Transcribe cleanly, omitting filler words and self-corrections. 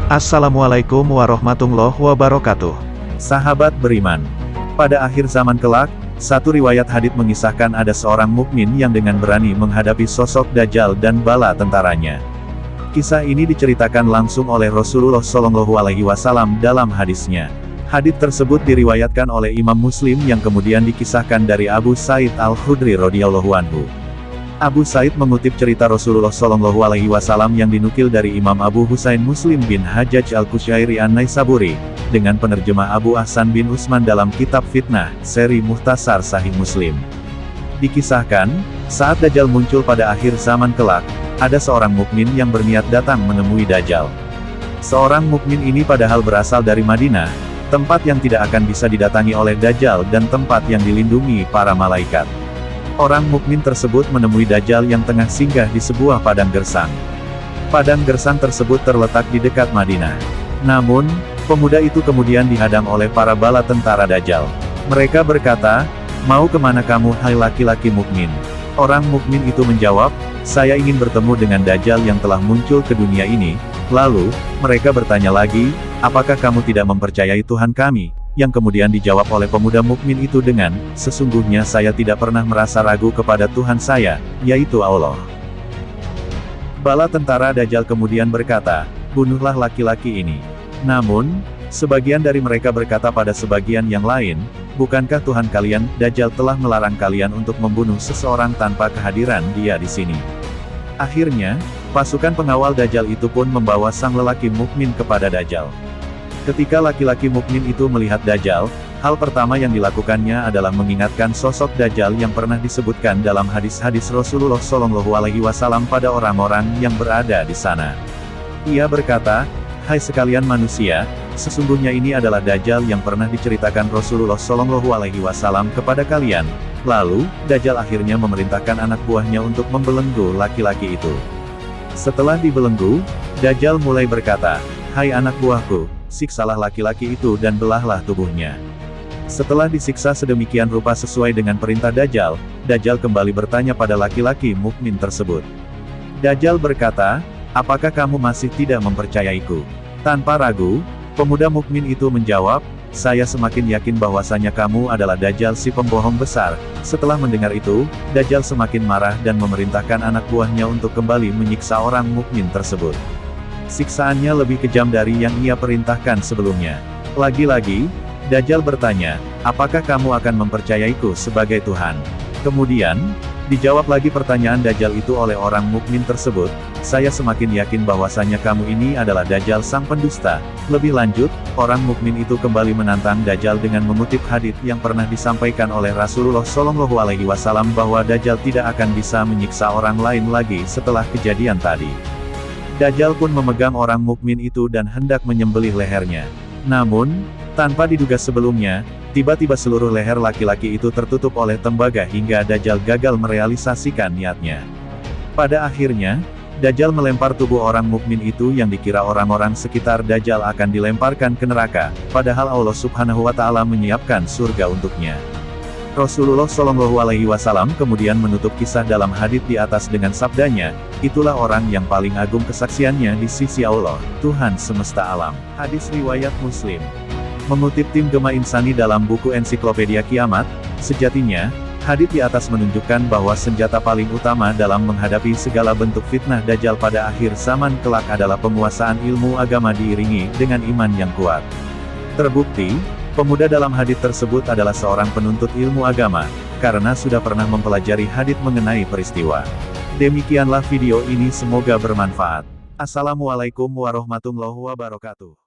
Assalamualaikum warahmatullahi wabarakatuh. Sahabat beriman, pada akhir zaman kelak, satu riwayat hadits mengisahkan ada seorang mukmin yang dengan berani menghadapi sosok Dajjal dan bala tentaranya. Kisah ini diceritakan langsung oleh Rasulullah SAW dalam hadisnya. Hadits tersebut diriwayatkan oleh Imam Muslim yang kemudian dikisahkan dari Abu Sa'id Al-Khudri radhiyallahu anhu. Abu Sa'id mengutip cerita Rasulullah SAW yang dinukil dari Imam Abu Husain Muslim bin Hajjaj Al-Qusyairi An-Naisaburi, dengan penerjemah Abu Ahsan bin Usman dalam kitab Fitnah, seri Mukhtasar Sahih Muslim. Dikisahkan, saat Dajjal muncul pada akhir zaman kelak, ada seorang mukmin yang berniat datang menemui Dajjal. Seorang mukmin ini padahal berasal dari Madinah, tempat yang tidak akan bisa didatangi oleh Dajjal dan tempat yang dilindungi para malaikat. Orang mukmin tersebut menemui Dajjal yang tengah singgah di sebuah padang gersang. Padang gersang tersebut terletak di dekat Madinah. Namun, pemuda itu kemudian dihadang oleh para bala tentara Dajjal. Mereka berkata, "Mau kemana kamu hai laki-laki mukmin?" Orang mukmin itu menjawab, "Saya ingin bertemu dengan Dajjal yang telah muncul ke dunia ini." Lalu, mereka bertanya lagi, "Apakah kamu tidak mempercayai Tuhan kami?" Yang kemudian dijawab oleh pemuda mukmin itu dengan, "Sesungguhnya saya tidak pernah merasa ragu kepada Tuhan saya, yaitu Allah." Bala tentara Dajjal kemudian berkata, "Bunuhlah laki-laki ini." Namun, sebagian dari mereka berkata pada sebagian yang lain, "Bukankah Tuhan kalian, Dajjal telah melarang kalian untuk membunuh seseorang tanpa kehadiran dia di sini?" Akhirnya, pasukan pengawal Dajjal itu pun membawa sang lelaki mukmin kepada Dajjal. Ketika laki-laki mukmin itu melihat Dajjal, hal pertama yang dilakukannya adalah mengingatkan sosok Dajjal yang pernah disebutkan dalam hadis-hadis Rasulullah SAW pada orang-orang yang berada di sana. Ia berkata, "Hai sekalian manusia, sesungguhnya ini adalah Dajjal yang pernah diceritakan Rasulullah SAW kepada kalian." Lalu, Dajjal akhirnya memerintahkan anak buahnya untuk membelenggu laki-laki itu. Setelah dibelenggu, Dajjal mulai berkata, "Hai anak buahku, siksalah laki-laki itu dan belahlah tubuhnya." Setelah disiksa sedemikian rupa sesuai dengan perintah Dajjal, Dajjal kembali bertanya pada laki-laki mukmin tersebut. Dajjal berkata, "Apakah kamu masih tidak mempercayaiku?" Tanpa ragu, pemuda mukmin itu menjawab, "Saya semakin yakin bahwasanya kamu adalah Dajjal si pembohong besar." Setelah mendengar itu, Dajjal semakin marah dan memerintahkan anak buahnya untuk kembali menyiksa orang mukmin tersebut. Siksaannya lebih kejam dari yang ia perintahkan sebelumnya. Lagi-lagi, Dajjal bertanya, "Apakah kamu akan mempercayaiku sebagai Tuhan?" Kemudian, dijawab lagi pertanyaan Dajjal itu oleh orang mukmin tersebut, "Saya semakin yakin bahwasanya kamu ini adalah Dajjal sang pendusta." Lebih lanjut, orang mukmin itu kembali menantang Dajjal dengan mengutip hadits yang pernah disampaikan oleh Rasulullah SAW bahwa Dajjal tidak akan bisa menyiksa orang lain lagi setelah kejadian tadi. Dajjal pun memegang orang mukmin itu dan hendak menyembelih lehernya. Namun, tanpa diduga sebelumnya, tiba-tiba seluruh leher laki-laki itu tertutup oleh tembaga hingga Dajjal gagal merealisasikan niatnya. Pada akhirnya, Dajjal melempar tubuh orang mukmin itu yang dikira orang-orang sekitar Dajjal akan dilemparkan ke neraka, padahal Allah Subhanahu wa Ta'ala menyiapkan surga untuknya. Rasulullah SAW kemudian menutup kisah dalam hadits di atas dengan sabdanya, "Itulah orang yang paling agung kesaksiannya di sisi Allah, Tuhan semesta alam." Hadis riwayat Muslim. Mengutip tim Gema Insani dalam buku Ensiklopedia Kiamat, sejatinya, hadits di atas menunjukkan bahwa senjata paling utama dalam menghadapi segala bentuk fitnah Dajjal pada akhir zaman kelak adalah penguasaan ilmu agama diiringi dengan iman yang kuat. Terbukti, pemuda dalam hadits tersebut adalah seorang penuntut ilmu agama, karena sudah pernah mempelajari hadits mengenai peristiwa. Demikianlah video ini, semoga bermanfaat. Assalamualaikum warahmatullahi wabarakatuh.